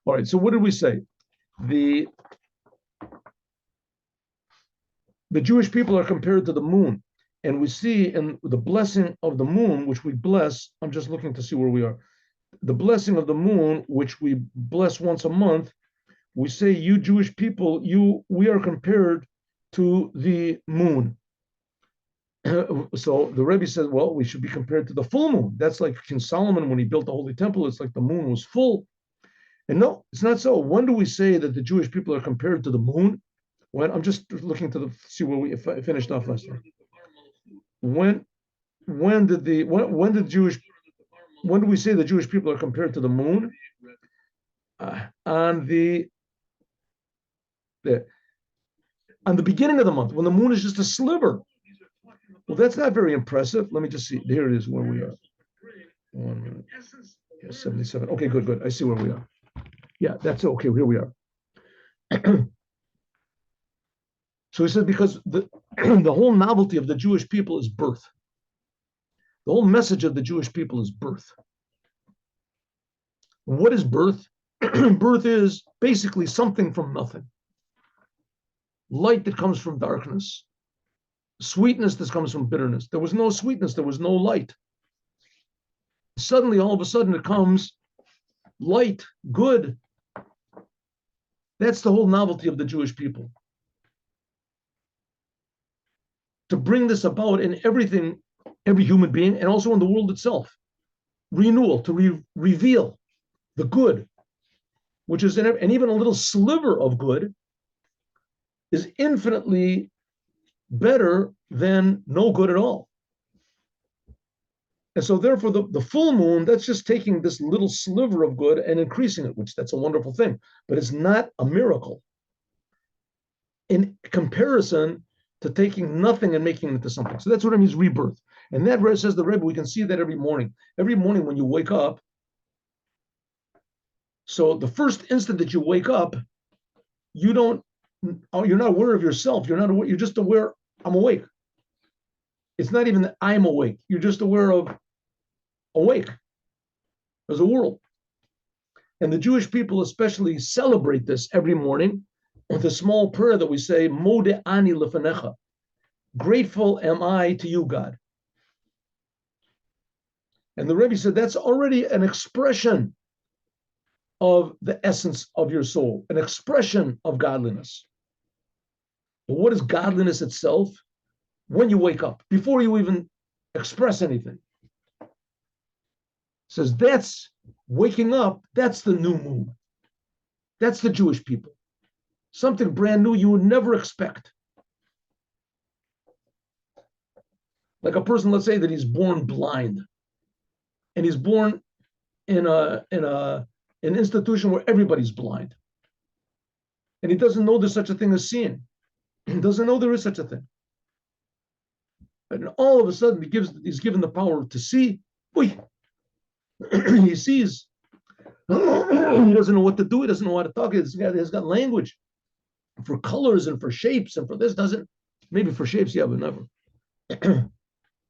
All right, so what did we say? The Jewish people are compared to the moon. And we see in the blessing of the moon, which we bless, I'm just looking to see where we are. The blessing of the moon, which we bless once a month, we say, you Jewish people, we are compared to the moon. So the Rebbe says, well, we should be compared to the full moon. That's like King Solomon when he built the Holy Temple. It's like the moon was full. And no, it's not so. When do we say that the Jewish people are compared to the moon? When I'm just looking to see where we finished off last time. When did we say the Jewish people are compared to the moon? On the beginning of the month, when the moon is just a sliver. Well, that's not very impressive. Let me just see. Here it is where we are. 1 minute. Yeah, 77. Okay, good. I see where we are. Yeah, that's okay. Here we are. So he said, because the whole novelty of the Jewish people is birth. The whole message of the Jewish people is birth. What is birth? Birth is basically something from nothing. Light that comes from darkness. Sweetness that comes from bitterness. There was no sweetness. There was no light. Suddenly, all of a sudden, it comes light, good. That's the whole novelty of the Jewish people. To bring this about in everything, every human being, and also in the world itself. Renewal, to reveal the good, which is and even a little sliver of good is infinitely better than no good at all. And so therefore the full moon, that's just taking this little sliver of good and increasing it, which that's a wonderful thing, but it's not a miracle in comparison to taking nothing and making it into something. So that's what it means, rebirth. And that says the Rebbe, we can see that every morning. Every morning when you wake up, so the first instant that you wake up, you're not aware of yourself. You're not aware, you're just aware, I'm awake. It's not even that I'm awake. You're just aware of awake. There's a world. And the Jewish people especially celebrate this every morning with a small prayer that we say, Mode ani lefanecha. Grateful am I to you, God. And the Rebbe said that's already an expression of the essence of your soul, an expression of godliness. But what is godliness itself? When you wake up, before you even express anything. It says that's waking up, that's the new moon. That's the Jewish people. Something brand new you would never expect. Like a person, let's say that he's born blind, and he's born in an institution where everybody's blind, and he doesn't know there's such a thing as seeing. He doesn't know there is such a thing. And all of a sudden, he's given the power to see. He sees. He doesn't know what to do. He doesn't know how to talk. He's got language for colors and for shapes and for this. Doesn't, maybe for shapes, yeah, but never.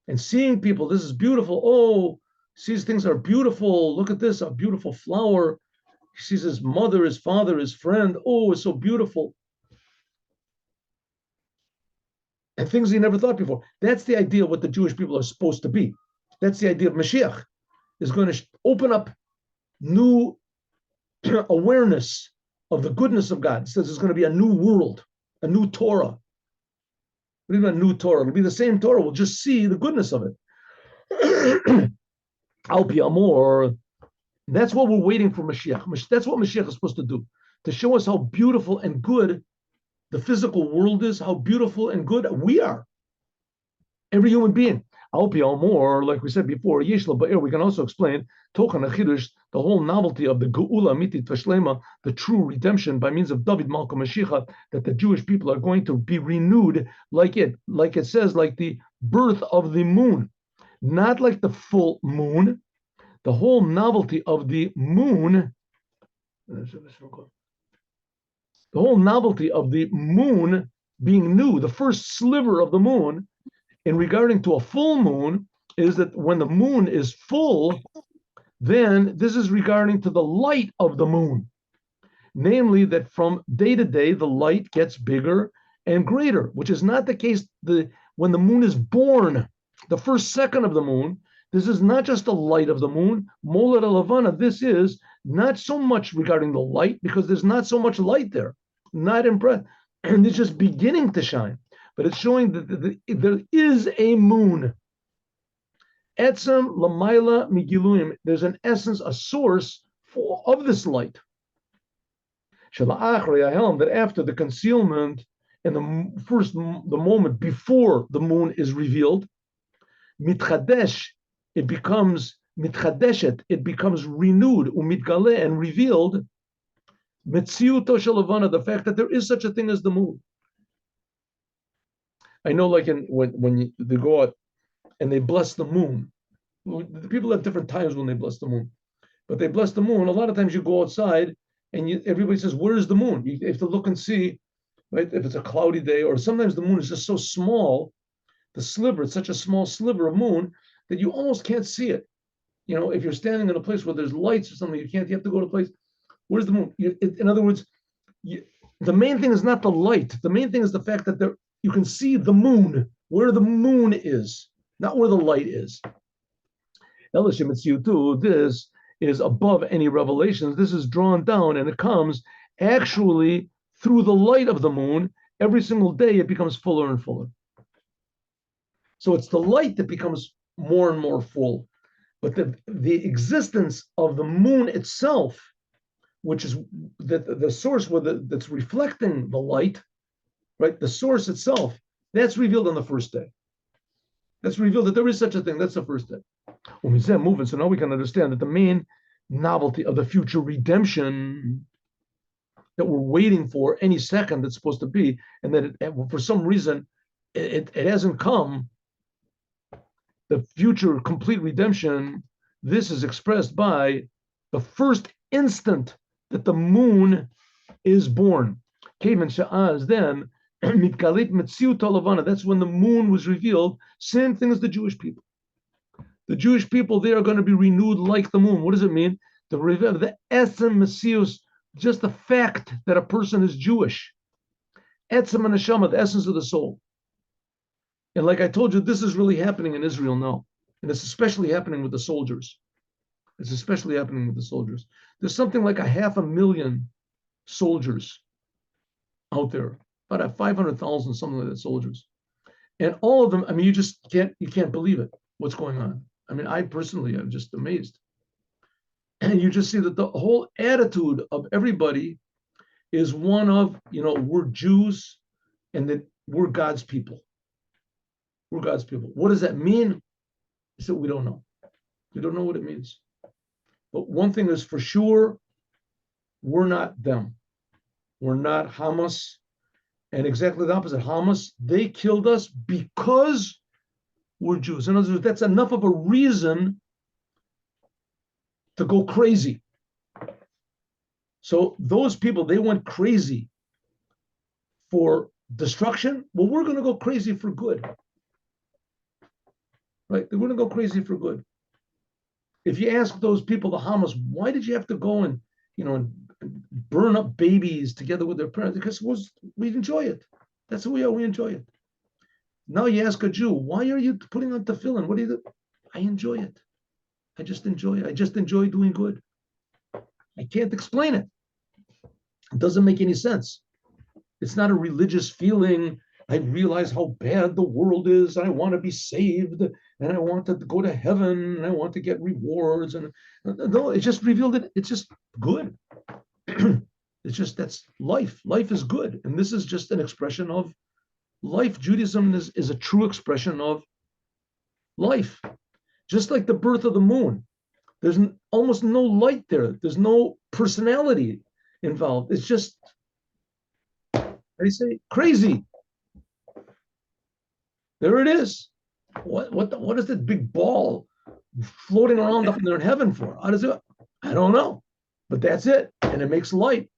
And seeing people, this is beautiful. Oh, sees things are beautiful. Look at this, a beautiful flower. He sees his mother, his father, his friend. Oh, it's so beautiful. And things he never thought before. That's the idea of what the Jewish people are supposed to be. That's the idea of Moshiach, is going to open up new awareness of the goodness of God. It says there's going to be a new world, a new Torah. What do you mean a new Torah? It'll be the same Torah. We'll just see the goodness of it. Al pi amor. That's what we're waiting for Moshiach. That's what Moshiach is supposed to do, to show us how beautiful and good the physical world is, how beautiful and good we are. Every human being. Al pi amor, like we said before, Yishla Ba'ir, we can also explain Tochen HaChidush, the whole novelty of the Geula Mitit Vashlema, the true redemption by means of David Malka Mashiach, that the Jewish people are going to be renewed like it says, like the birth of the moon, not like the full moon. The whole novelty of the moon, the whole novelty of the moon being new, the first sliver of the moon, in regarding to a full moon, is that when the moon is full, then this is regarding to the light of the moon. Namely, that from day to day, the light gets bigger and greater, which is not the case when the moon is born, the first second of the moon. This is not just the light of the moon. Molet Alavana, this is not so much regarding the light, because there's not so much light there, not impressed. And it's just beginning to shine. But it's showing that there is a moon. Etzem Lamaila Migiluyim. There's an essence, a source of this light. That after the concealment and the moment before the moon is revealed, mitchadesh, it becomes mitchadeshet, it becomes renewed, umitgale, and revealed, metziuto shalavana, the fact that there is such a thing as the moon. I know, like when they go out and they bless the moon, the people have different times when they bless the moon, but they bless the moon. A lot of times you go outside and everybody says, "Where is the moon?" You have to look and see, right? If it's a cloudy day, or sometimes the moon is just so small, the sliver, it's such a small sliver of moon that you almost can't see it. You know, if you're standing in a place where there's lights or something, you have to go to a place. Where's the moon? In other words, the main thing is not the light. The main thing is the fact that you can see the moon, where the moon is, not where the light is. This is above any revelations. This is drawn down, and it comes actually through the light of the moon. Every single day it becomes fuller and fuller. So it's the light that becomes more and more full. But the existence of the moon itself, which is the source that's reflecting the light, right? The source itself, that's revealed on the first day. That's revealed that there is such a thing. That's the first day. When we say moving, so now we can understand that the main novelty of the future redemption that we're waiting for any second that's supposed to be, and that for some reason it hasn't come, the future complete redemption, this is expressed by the first instant that the moon is born. Then, that's when the moon was revealed. Same thing as the Jewish people. The Jewish people, they are going to be renewed like the moon. What does it mean? The Etzem Mesius, just the fact that a person is Jewish. Etzem and Neshama, the essence of the soul. And like I told you, this is really happening in Israel now. And it's especially happening with the soldiers. It's especially happening with the soldiers. There's something like 500,000 soldiers out there, about 500,000, something like that, soldiers. And all of them, I mean, you can't believe it, what's going on. I mean, I personally am just amazed. And you just see that the whole attitude of everybody is one of, we're Jews and that we're God's people. We're God's people. What does that mean? I said, we don't know. We don't know what it means. But one thing is for sure, we're not them. We're not Hamas. And exactly the opposite. Hamas, they killed us because we're Jews. In other words, that's enough of a reason to go crazy. So those people, they went crazy for destruction. Well, we're going to go crazy for good. Right? They're going to go crazy for good. If you ask those people, the Hamas, why did you have to go and burn up babies together with their parents? Because we enjoy it. That's who we are. We enjoy it. Now you ask a Jew, why are you putting on tefillin? What do you do? I enjoy it. I just enjoy it. I just enjoy doing good. I can't explain it. It doesn't make any sense. It's not a religious feeling. I realize how bad the world is. I want to be saved, and I want to go to heaven, and I want to get rewards. And no, it just revealed it. It's just good. It's just, that's life. Life is good, and this is just an expression of life. Judaism is a true expression of life. Just like the birth of the moon, there's almost no light there. There's no personality involved. It's just, how do you say, crazy. There it is. What is that big ball floating around up there in heaven for? How does it? I don't know, but that's it, and it makes light.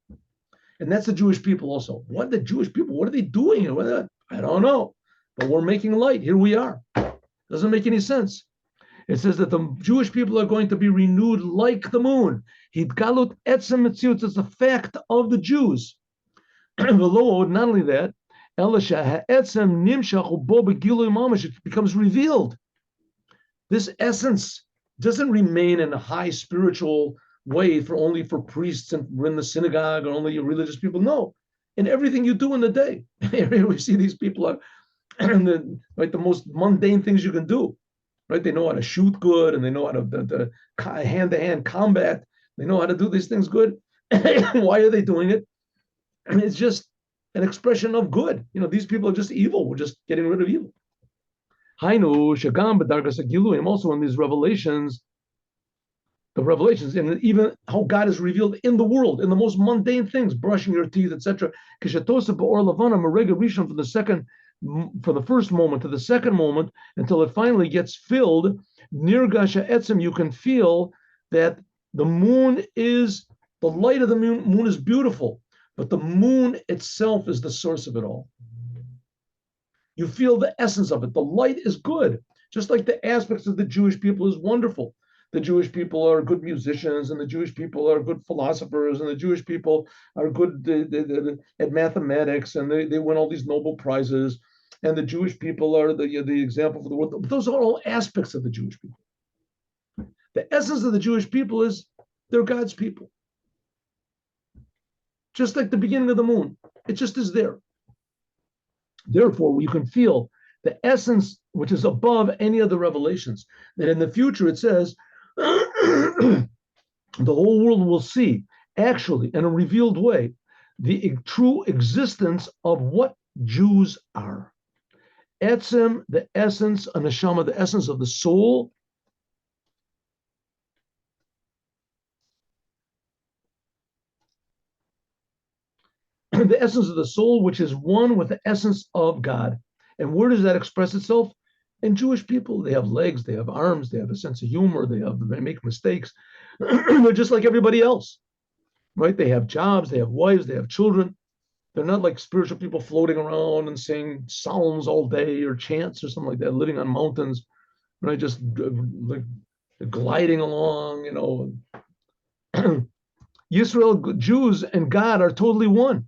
And that's the Jewish people also. What the Jewish people? What are they doing here? I don't know, but we're making light. Here we are. Doesn't make any sense. It says that the Jewish people are going to be renewed like the moon. Hidgalut etzem metziut is a fact of the Jews. Not only that, it becomes revealed. This essence doesn't remain in a high spiritual way only for priests and in the synagogue or only religious people. No, in everything you do in the day. We see these people are the most mundane things you can do. Right? They know how to shoot good and they know how to the hand-to-hand combat. They know how to do these things good. Why are they doing it? And it's just an expression of good. These people are just evil. We're just getting rid of evil. Hainu shagam b'dargas hagiluim. Also in these revelations, and even how God is revealed in the world, in the most mundane things, brushing your teeth, etc. Kishatosa ba'or lavana marega rishon from the first moment to the second moment until it finally gets filled. Nirgasha etzem, you can feel that the moon is the light of the moon is beautiful, but the moon itself is the source of it all. You feel the essence of it. The light is good, just like the aspects of the Jewish people is wonderful. The Jewish people are good musicians, and the Jewish people are good philosophers, and the Jewish people are good at mathematics, and they win all these Nobel Prizes. And the Jewish people are the example for the world. Those are all aspects of the Jewish people. The essence of the Jewish people is they're God's people. Just like the beginning of the moon. It just is there. Therefore, you can feel the essence, which is above any of the revelations, that in the future it says, the whole world will see, actually, in a revealed way, the true existence of what Jews are. Etzem, the essence, a neshama, the essence of the soul. The essence of the soul, which is one with the essence of God. And where does that express itself? In Jewish people. They have legs, they have arms, they have a sense of humor, they make mistakes. They're just like everybody else, right? They have jobs, they have wives, they have children. They're not like spiritual people floating around and saying psalms all day or chants or something like that, living on mountains, right? Just like gliding along, Yisrael, Jews and God are totally one.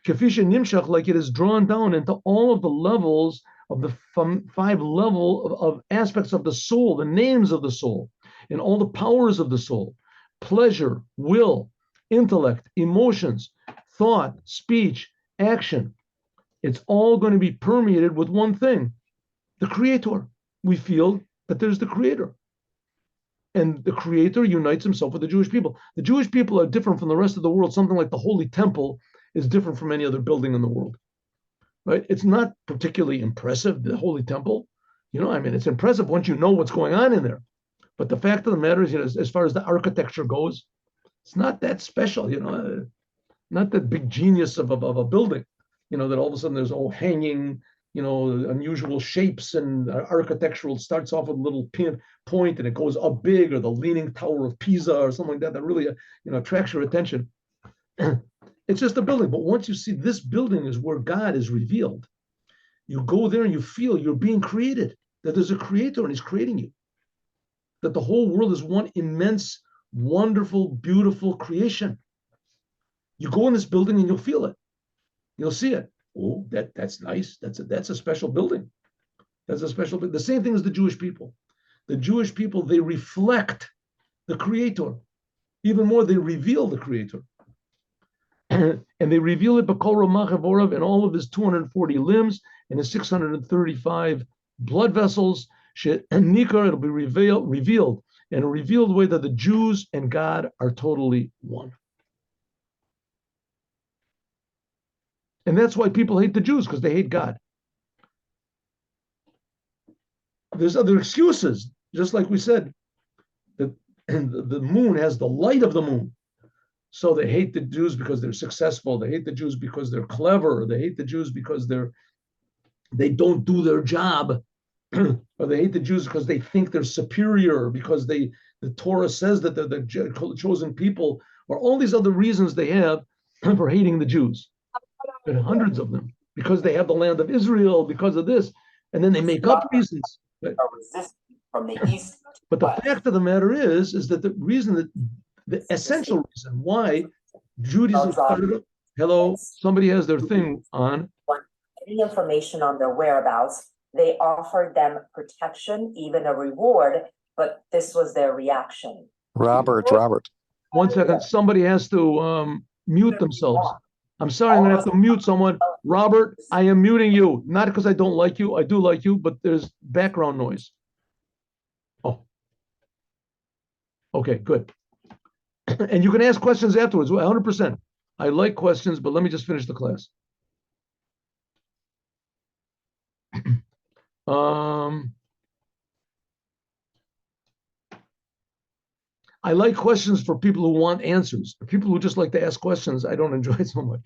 Kafisha Nimshach, like it is drawn down into all of the levels of the 5 level of aspects of the soul, the names of the soul, and all the powers of the soul, pleasure, will, intellect, emotions, thought, speech, action. It's all going to be permeated with one thing, the Creator. We feel that there's the Creator. And the Creator unites himself with the Jewish people. The Jewish people are different from the rest of the world. Something like the Holy Temple is different from any other building in the world, right? It's not particularly impressive, the Holy Temple. It's impressive once you know what's going on in there. But the fact of the matter is, as far as the architecture goes, it's not that special, not that big genius of a building, that all of a sudden there's all hanging, unusual shapes and architectural. Starts off with a little point and it goes up big, or the Leaning Tower of Pisa or something like that, that really, attracts your attention. It's just a building. But once you see this building is where God is revealed, you go there and you feel you're being created, that there's a Creator and he's creating you, that the whole world is one immense, wonderful, beautiful creation. You go in this building and you'll feel it. You'll see it. Oh, that's nice. That's a special building. That's a special building. The same thing as the Jewish people. The Jewish people, they reflect the Creator. Even more, they reveal the Creator. And they reveal it b'kol ramach avorav in all of his 240 limbs and his 635 blood vessels. And nikar, it'll be revealed in a revealed way that the Jews and God are totally one. And that's why people hate the Jews, because they hate God. There's other excuses, just like we said, that the moon has the light of the moon. So they hate the Jews because they're successful. They hate the Jews because they're clever. They hate the Jews because they don't do their job. Or they hate the Jews because they think they're superior, because the Torah says that they're the chosen people, or all these other reasons they have for hating the Jews. There are hundreds of them, because they have the land of Israel, because of this. And then they make up reasons. from the east. But the fact of the matter is that the reason that the essential reason why Judaism started. Hello, somebody has their thing on. Any information on their whereabouts, they offered them protection, even a reward, but this was their reaction. Robert. One second, somebody has to mute themselves. I'm sorry, I'm gonna have to mute someone. Robert, I am muting you, not because I don't like you. I do like you, but there's background noise. Oh, okay, good. And you can ask questions afterwards, 100%. I like questions, but let me just finish the class. I like questions for people who want answers. For people who just like to ask questions, I don't enjoy it so much.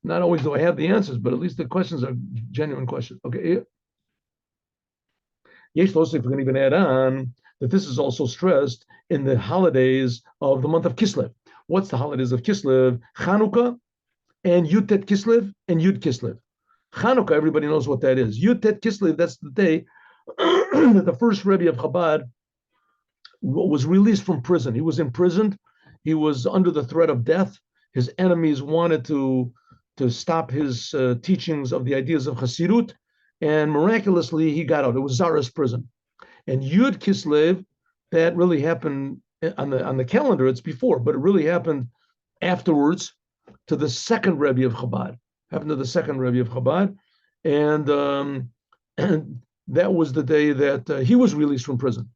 Not always do I have the answers, but at least the questions are genuine questions. Okay. Yes, those things we can even add on that this is also stressed in the holidays of the month of Kislev. What's the holidays of Kislev? Chanukah and Yutet Kislev and Yud Kislev. Chanukah, everybody knows what that is. Yutet Kislev, that's the day that the first Rebbe of Chabad was released from prison. He was imprisoned. He was under the threat of death. His enemies wanted to stop his teachings of the ideas of Hasidut, and miraculously he got out. It was Zara's prison. And Yud Kislev, that really happened on the calendar. It's before, but it really happened afterwards to the second Rebbe of Chabad. Happened to the second Rebbe of Chabad, and that was the day that he was released from prison.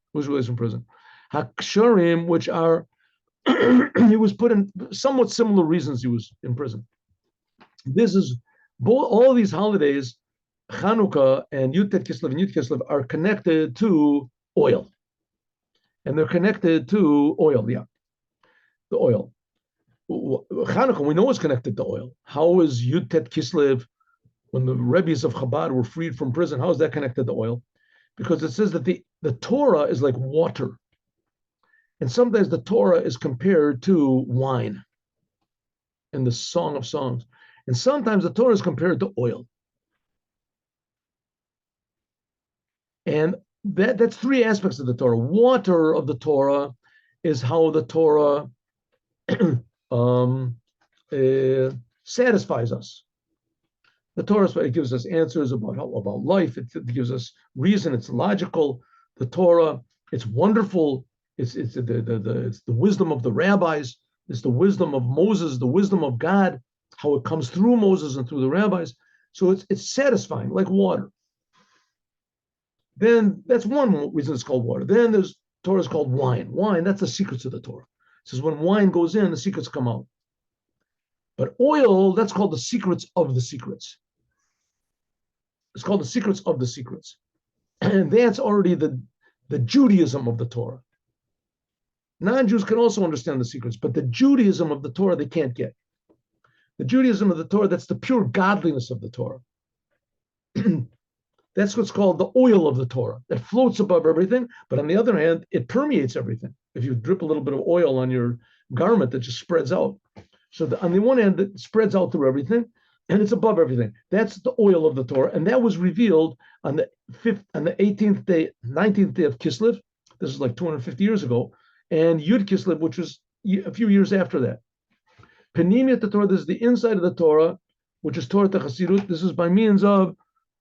Haksharim, which are he was put in somewhat similar reasons he was in prison. This is all these holidays, Chanukah and Yutet Kislev and Yud Kislev, are connected to oil, and they're connected to oil. Yeah, the oil. Chanukah, we know, is connected to oil. How is Yutet Kislev, when the Rebbes of Chabad were freed from prison, how is that connected to oil? Because it says that the Torah is like water. And sometimes the Torah is compared to wine in the Song of Songs. And sometimes the Torah is compared to oil. And that's three aspects of the Torah. Water of the Torah is how the Torah satisfies us. The Torah, it gives us answers about life. It gives us reason. It's logical. The Torah, it's wonderful. It's the wisdom of the rabbis. It's the wisdom of Moses, the wisdom of God, how it comes through Moses and through the rabbis. So it's satisfying, like water. Then that's one reason it's called water. Then there's Torah is called wine. Wine, that's the secrets of the Torah. It says when wine goes in, the secrets come out. But oil, that's called the secrets of the secrets. It's called the secrets of the secrets. And that's already the Judaism of the Torah. Non-Jews can also understand the secrets, but the Judaism of the Torah they can't get. The Judaism of the Torah, that's the pure godliness of the Torah. That's what's called the oil of the Torah that floats above everything, but on the other hand, it permeates everything. If you drip a little bit of oil on your garment, that just spreads out. So on the one hand, it spreads out through everything, and it's above everything. That's the oil of the Torah, and that was revealed on the 18th day, 19th day of Kislev. This is like 250 years ago, and Yud Kislev, which was a few years after that. Panimiyat the Torah, this is the inside of the Torah, which is Torah Chasidut. This is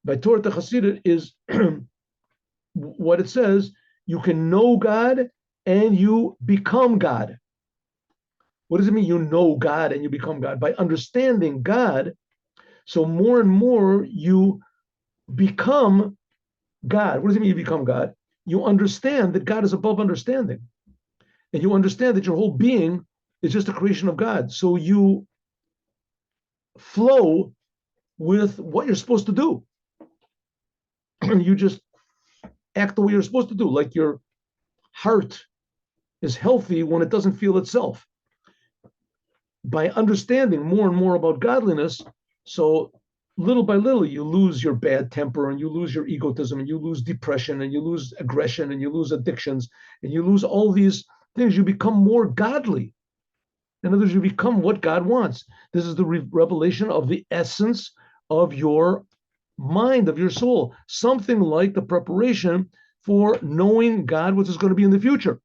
by Torah Chasidut is what it says, you can know God and you become God. What does it mean you know God and you become God? By understanding God, so more and more you become God. What does it mean you become God? You understand that God is above understanding. And you understand that your whole being is just a creation of God. So you flow with what you're supposed to do. You just act the way you're supposed to do, like your heart is healthy when it doesn't feel itself. By understanding more and more about godliness, so little by little, you lose your bad temper and you lose your egotism and you lose depression and you lose aggression and you lose addictions and you lose all these things. You become more godly. In other words, you become what God wants. This is the revelation of the essence of your mind of your soul, something like the preparation for knowing God, what is going to be in the future.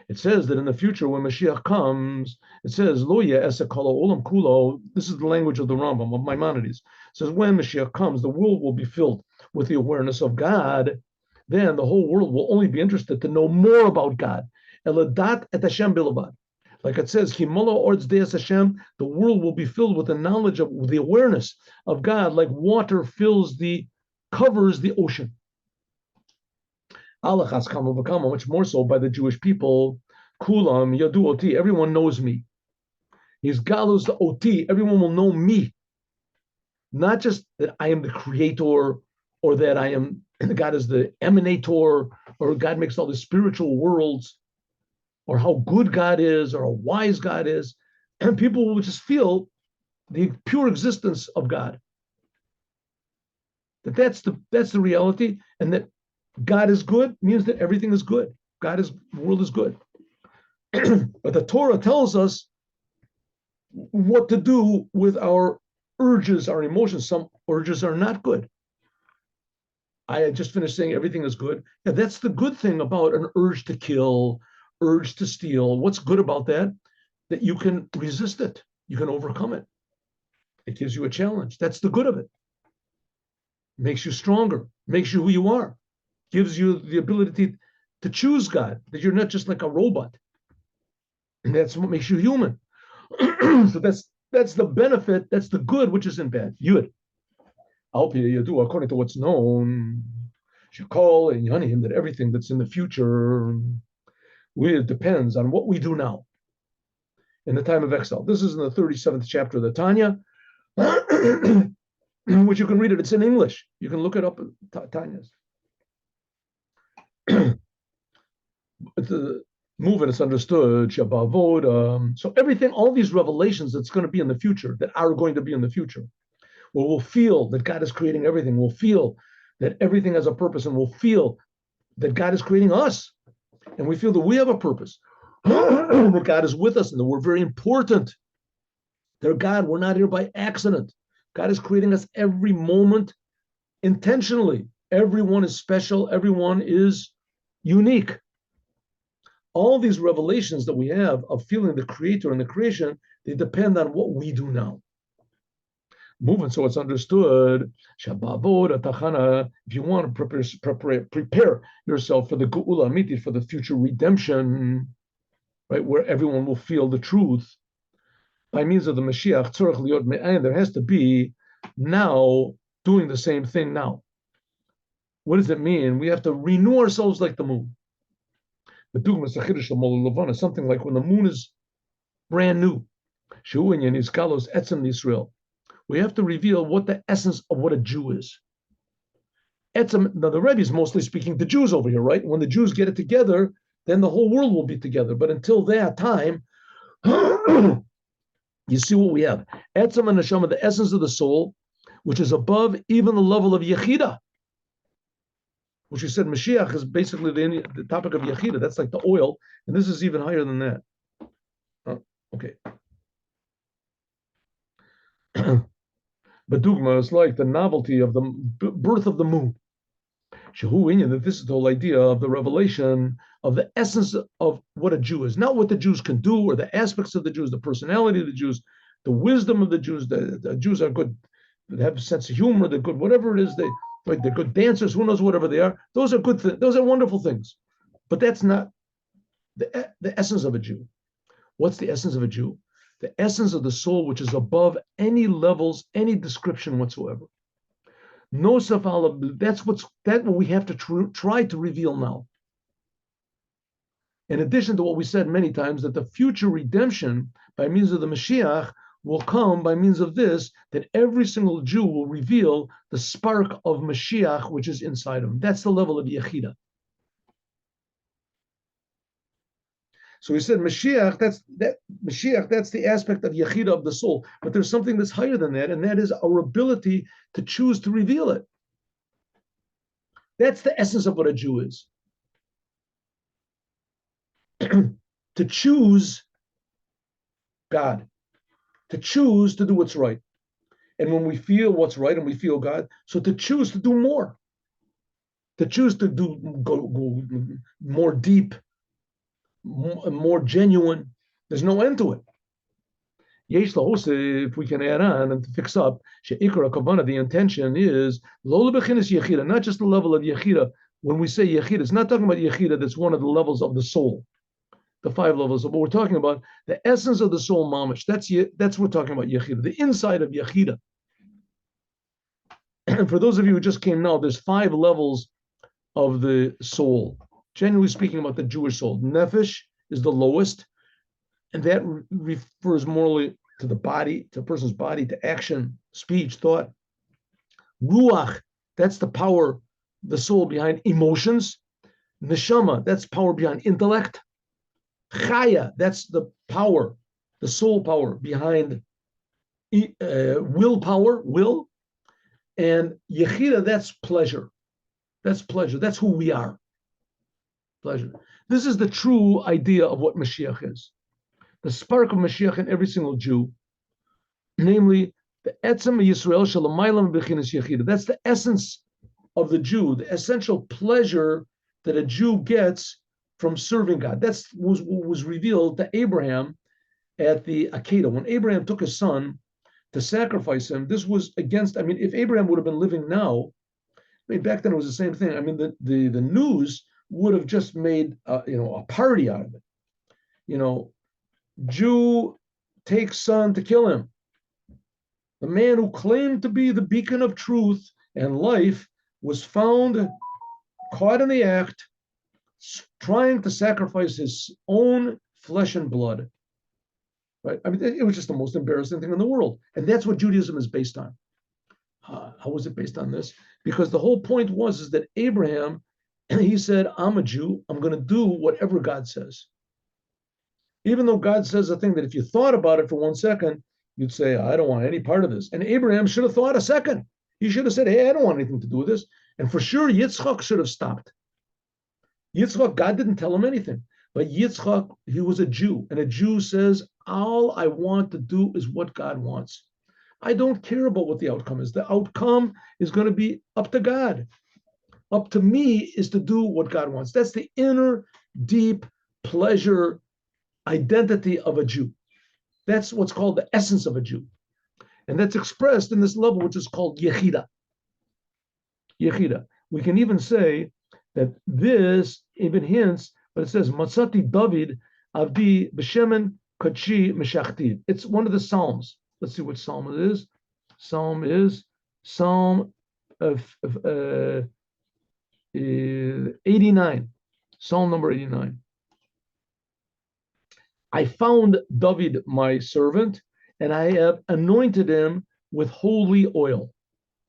It says that in the future, when Mashiach comes, it says, Lo ye'esa kol ha'olam kulo. This is the language of the Rambam, of Maimonides. It says, when Mashiach comes, the world will be filled with the awareness of God. Then the whole world will only be interested to know more about God. Eladat et Hashem bilavad. Like it says, Himala ords deas Hashem, the world will be filled with the knowledge of the awareness of God, like water covers the ocean. Alachas kama v'kama, much more so by the Jewish people. Kulam yadu oti, everyone knows me. He's galus the oti, everyone will know me. Not just that I am the creator, or that I am, God is the emanator, or God makes all the spiritual worlds, or how good God is, or how wise God is. And people will just feel the pure existence of God. That's the reality, and that God is good means that everything is good. The world is good. But the Torah tells us what to do with our urges, our emotions. Some urges are not good. I had just finished saying everything is good. Yeah, that's the good thing about an urge to kill, urge to steal. What's good about that? That you can resist it. You can overcome it. It gives you a challenge. That's the good of it. Makes you stronger, makes you who you are, gives you the ability to choose God, that you're not just like a robot. And that's what makes you human. So that's the benefit, that's the good which isn't bad. Yud. You do according to what's known. Shekol and Yanihim, that everything that's in the future depends on what we do now in the time of exile. This is in the 37th chapter of the Tanya, which you can read it. It's in English. You can look it up in Tanya's. The movement is understood. So everything, all these revelations that's going to be in the future, that are going to be in the future, where we'll feel that God is creating everything. We'll feel that everything has a purpose, and we'll feel that God is creating us, and we feel that we have a purpose, that God is with us, and that we're very important. They're God. We're not here by accident. God is creating us every moment intentionally. Everyone is special. Everyone is unique. All these revelations that we have of feeling the creator and the creation, they depend on what we do now. Movement, so it's understood. If you want to prepare yourself for the Geula Amitit, for the future redemption, right, where everyone will feel the truth, by means of the Mashiach, there has to be now doing the same thing now. What does it mean? We have to renew ourselves like the moon. The dugma is something like when the moon is brand new. We have to reveal what the essence of what a Jew is. Now the Rebbe is mostly speaking to Jews over here, right? When the Jews get it together, then the whole world will be together. But until that time, you see what we have. Etzem and Neshama, the essence of the soul, which is above even the level of Yechida, which we said Moshiach is basically the topic of Yechida. That's like the oil, and this is even higher than that. Okay. Bedugma is like the novelty of the birth of the moon. That this is the whole idea of the revelation of the essence of what a Jew is, not what the Jews can do or the aspects of the Jews, the personality of the Jews, the wisdom of the Jews. The Jews are good, they have a sense of humor, they're good, whatever it is, they're good dancers, who knows, whatever they are. Those are good things, those are wonderful things. But that's not the essence of a Jew. What's the essence of a Jew? The essence of the soul, which is above any levels, any description whatsoever. No safala. That's what we have to try to reveal now. In addition to what we said many times, that the future redemption by means of the Mashiach will come by means of this, that every single Jew will reveal the spark of Mashiach which is inside him. That's the level of Yechida. So he said Mashiach, that's the aspect of Yechida of the soul. But there's something that's higher than that, and that is our ability to choose to reveal it. That's the essence of what a Jew is. To choose God, to choose to do what's right. And when we feel what's right and we feel God, so to choose to do more, to choose to go more deep, more genuine, there's no end to it. If we can add on and fix up, the intention is not just the level of yechida. When we say yechida, it's not talking about yechida that's one of the levels of the soul, the 5 levels. But we're talking about the essence of the soul, mamish. That's what we're talking about yechida, the inside of yechida. And for those of you who just came now, there's 5 levels of the soul. Generally speaking, about the Jewish soul, nefesh is the lowest, and that refers more to the body, to a person's body, to action, speech, thought. Ruach, that's the power, the soul behind emotions. Neshama, that's power behind intellect. Chaya, that's the power, the soul power behind willpower, will. And Yechida, that's pleasure. That's pleasure. That's who we are. Pleasure. This is the true idea of what Moshiach is. The spark of Moshiach in every single Jew, namely the etzem Yisrael shalamaylam b'chinas Yechida. That's the essence of the Jew, the essential pleasure that a Jew gets from serving God. That's what was revealed to Abraham at the Akedah. When Abraham took his son to sacrifice him, this was against, if Abraham would have been living now, back then it was the same thing. The news would have just made a party out of it. Jew takes son to kill him. The man who claimed to be the beacon of truth and life was found caught in the act, trying to sacrifice his own flesh and blood. Right? It was just the most embarrassing thing in the world. And that's what Judaism is based on. How was it based on this? Because the whole point is that Abraham, he said, I'm a Jew, I'm going to do whatever God says. Even though God says a thing that if you thought about it for 1 second, you'd say, I don't want any part of this. And Abraham should have thought a second. He should have said, hey, I don't want anything to do with this. And for sure, Yitzchak should have stopped. Yitzchak, God didn't tell him anything. But Yitzchak, he was a Jew. And a Jew says, all I want to do is what God wants. I don't care about what the outcome is. The outcome is going to be up to God. Up to me is to do what God wants. That's the inner, deep pleasure identity of a Jew. That's what's called the essence of a Jew. And that's expressed in this level, which is called Yechida. Yechida. We can even say that this even hints, but it says, Matzati David Avdi B'Shemen Kodshi Meshachti. It's one of the Psalms. Let's see what Psalm it is. Psalm is Psalm of 89. Psalm number 89. I found David, my servant, and I have anointed him with holy oil.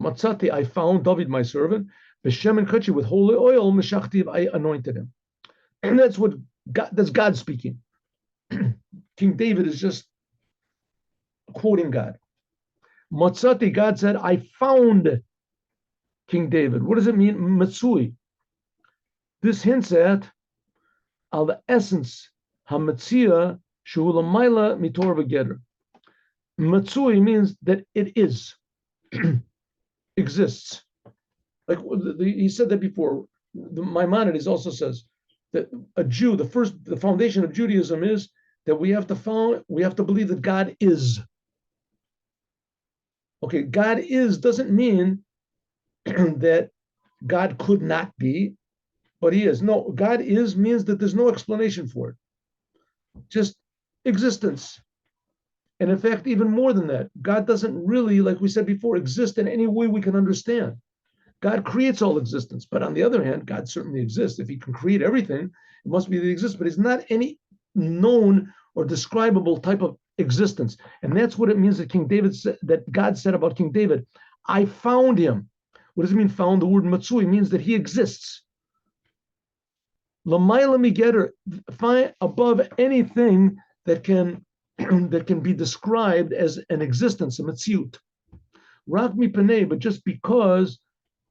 Matzati, I found David, my servant, B'Shemen Kodshi, with holy oil, Meshachti, I anointed him. And that's God speaking. King David is just quoting God. Matzati, God said, I found King David. What does it mean? Matsui. This hints at the essence, Hamatzia, Shuhulamayla Mitor V'Geder. Matsui means that it is, exists. Like he said that before. The Maimonides also says that a Jew, the foundation of Judaism is that we have to believe that God is. Okay, God is doesn't mean that God could not be, but he is. No, God is means that there's no explanation for it. Just existence. And in fact, even more than that, God doesn't really, like we said before, exist in any way we can understand. God creates all existence. But on the other hand, God certainly exists. If he can create everything, it must be that he exists. But it's not any known or describable type of existence. And that's what it means that King David said, that God said about King David, I found him. What does it mean, found? The word matsui means that he exists. Lamayla migeter, above anything that can be described as an existence, a metziut. Rak mipanei, but just because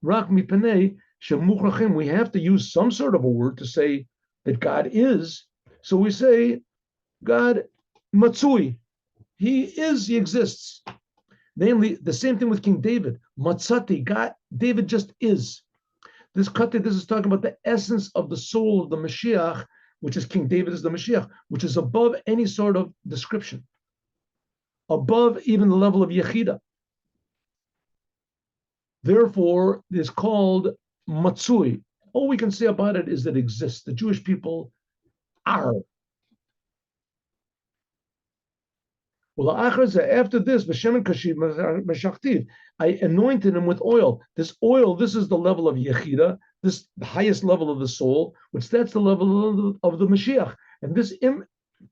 rak mipanei shemuchrachim, we have to use some sort of a word to say that God is. So we say God matsui, he exists. Namely, the same thing with King David. Matzati, God, David just is. This is talking about the essence of the soul of the Moshiach, which is King David is the Moshiach, which is above any sort of description, above even the level of Yechida. Therefore, it is called Matsui. All we can say about it is that it exists. The Jewish people are. Well, after this, I anointed him with oil. This oil, this is the level of Yechida, this the highest level of the soul, which that's the level of the Mashiach. And this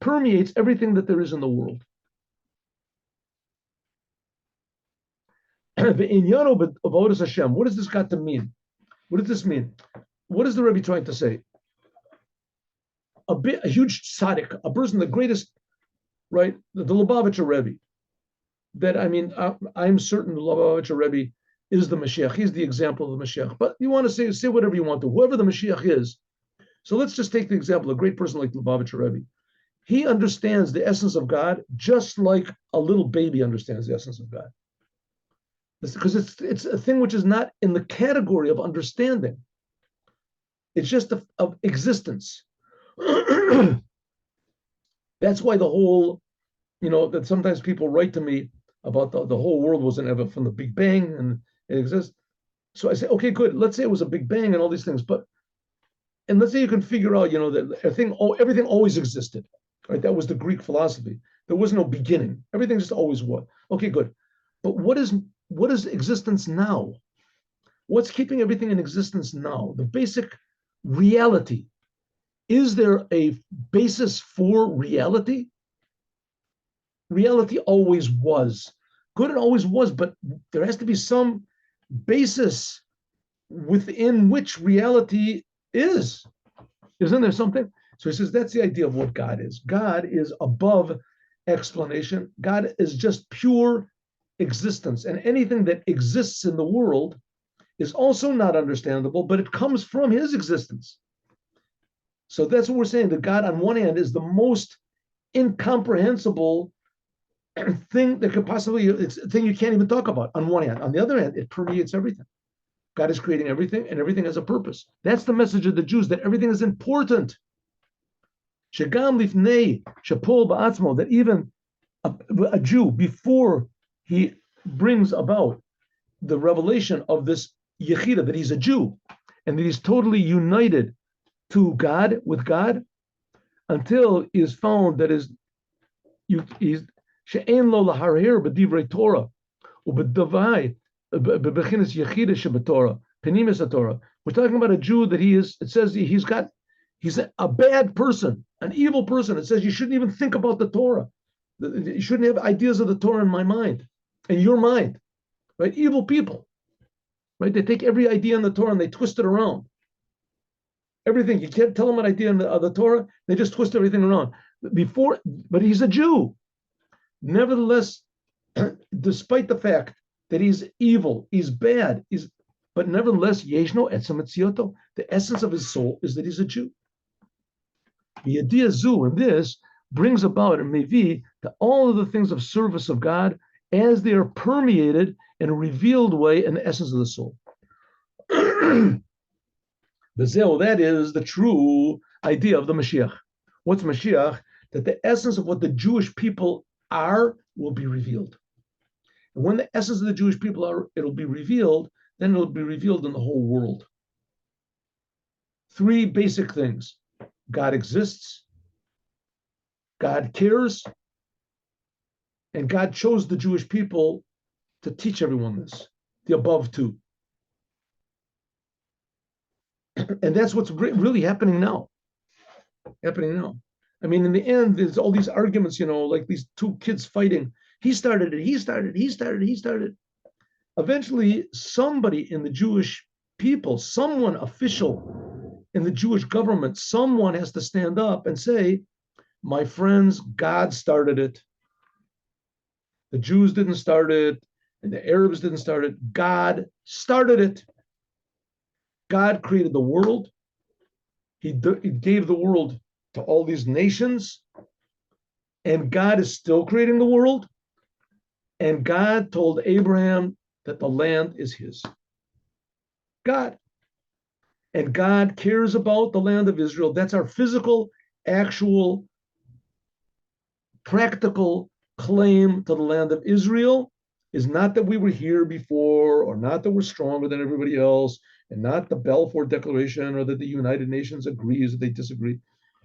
permeates everything that there is in the world. What does this got to mean? What does this mean? What is the Rebbe trying to say? A huge tzaddik, a person, the greatest, right? The Lubavitcher Rebbe. That I'm certain the Lubavitcher Rebbe is the Mashiach. He's the example of the Mashiach. But you want to say whatever you want to, whoever the Mashiach is. So let's just take the example of a great person like Lubavitcher Rebbe. He understands the essence of God just like a little baby understands the essence of God. Because it's a thing which is not in the category of understanding. It's just of existence. That's why the whole, that sometimes people write to me about the whole world wasn't ever from the Big Bang and it exists. So I say, okay, good. Let's say it was a Big Bang and all these things, and let's say you can figure out, that everything always existed, right? That was the Greek philosophy. There was no beginning. Everything just always was. Okay, good. But what is existence now? What's keeping everything in existence now? The basic reality. Is there a basis for reality? Reality always was. Good, it always was, but there has to be some basis within which reality is. Isn't there something? So he says that's the idea of what God is. God is above explanation. God is just pure existence. And anything that exists in the world is also not understandable, but it comes from his existence. So that's what we're saying, that God on one hand is the most incomprehensible thing that could possibly, it's a thing you can't even talk about on one hand. On the other hand, it permeates everything. God is creating everything and everything has a purpose. That's the message of the Jews, that everything is important. Shegam lifnei shapol ba'atzmo, that even a Jew, before he brings about the revelation of this Yechida, that he's a Jew and that he's totally united to God, with God, until he is found that he's she'en lo laharher b'divrei Torah u'b'davai b'bechinas Yechida shebetorah penimis haTorah. We're talking about a Jew that it says he's a bad person, an evil person. It says you shouldn't even think about the Torah. You shouldn't have ideas of the Torah in my mind, in your mind, right? Evil people, right? They take every idea in the Torah and they twist it around. Everything, you can't tell them an idea of the Torah, they just twist everything around. But he's a Jew. Nevertheless, despite the fact that he's evil, he's bad, but nevertheless, Yeshno etzem etziyoto, the essence of his soul is that he's a Jew. The idea zu, and this brings about and mevi to all of the things of service of God as they are permeated in a revealed way in the essence of the soul. That is the true idea of the Mashiach. What's Mashiach? That the essence of what the Jewish people are will be revealed. And when the essence of the Jewish people are, it'll be revealed, then it'll be revealed in the whole world. Three basic things. God exists, God cares, and God chose the Jewish people to teach everyone this, the above two. And that's what's really happening now. I mean, in the end, there's all these arguments, like these two kids fighting. He started it. Eventually, somebody in the Jewish people, someone official in the Jewish government, someone has to stand up and say, my friends, God started it. The Jews didn't start it, and the Arabs didn't start it. God started it. God created the world. He gave the world to all these nations, and God is still creating the world. And God told Abraham that the land is his. God. And God cares about the land of Israel. That's our physical, actual, practical claim to the land of Israel, is not that we were here before, or not that we're stronger than everybody else, and not the Balfour Declaration, or that the United Nations agrees that they disagree.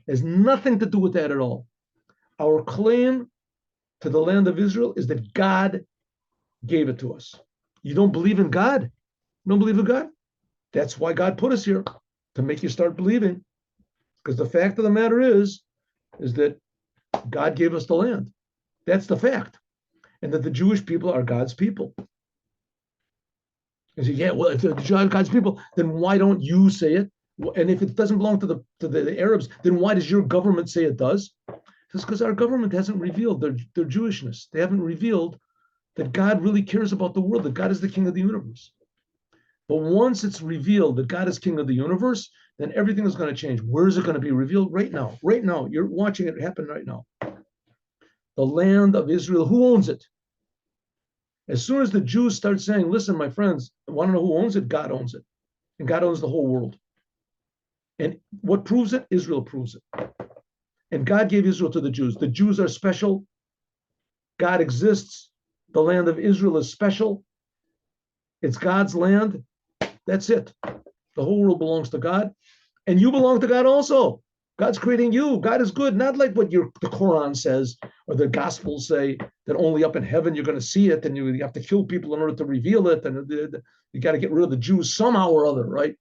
It has nothing to do with that at all. Our claim to the land of Israel is that God gave it to us. You don't believe in God? You don't believe in God? That's why God put us here, to make you start believing. Because the fact of the matter is that God gave us the land. That's the fact. And that the Jewish people are God's people. And say, yeah, well, if they're God's people, then why don't you say it? And if it doesn't belong to the Arabs, then why does your government say it does? It's because our government hasn't revealed their Jewishness. They haven't revealed that God really cares about the world, that God is the king of the universe. But once it's revealed that God is king of the universe, then everything is going to change. Where is it going to be revealed? Right now. Right now. You're watching it happen right now. The land of Israel, who owns it? As soon as the Jews start saying, listen, my friends, want to know who owns it? God owns it. And God owns the whole world. And what proves it? Israel proves it. And God gave Israel to the Jews. The Jews are special. God exists. The land of Israel is special. It's God's land. That's it. The whole world belongs to God. And you belong to God also. God's creating you. God is good, not like what the Quran says or the Gospels say, that only up in heaven you're going to see it, and you have to kill people in order to reveal it, and you got to get rid of the Jews somehow or other, right?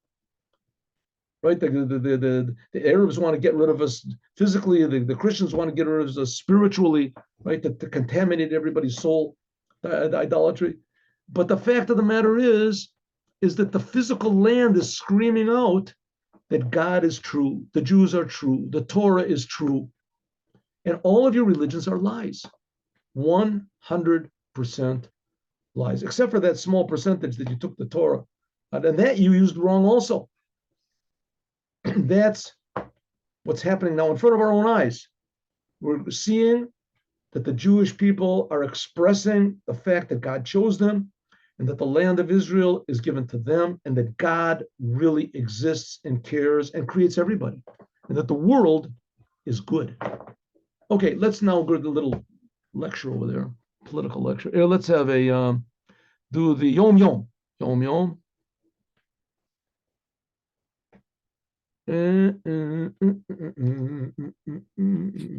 Right? The Arabs want to get rid of us physically. The Christians want to get rid of us spiritually, right? To contaminate everybody's soul, the idolatry. But the fact of the matter is that the physical land is screaming out that God is true, the Jews are true, the Torah is true, and all of your religions are lies. 100% lies, except for that small percentage that you took the Torah, and that you used wrong also. That's what's happening now in front of our own eyes. We're seeing that the Jewish people are expressing the fact that God chose them, and that the land of Israel is given to them, and that God really exists and cares and creates everybody, and that the world is good. Okay, let's now go to the little lecture over there, political lecture. Here, let's have do the Yom Yom. Yom Yom.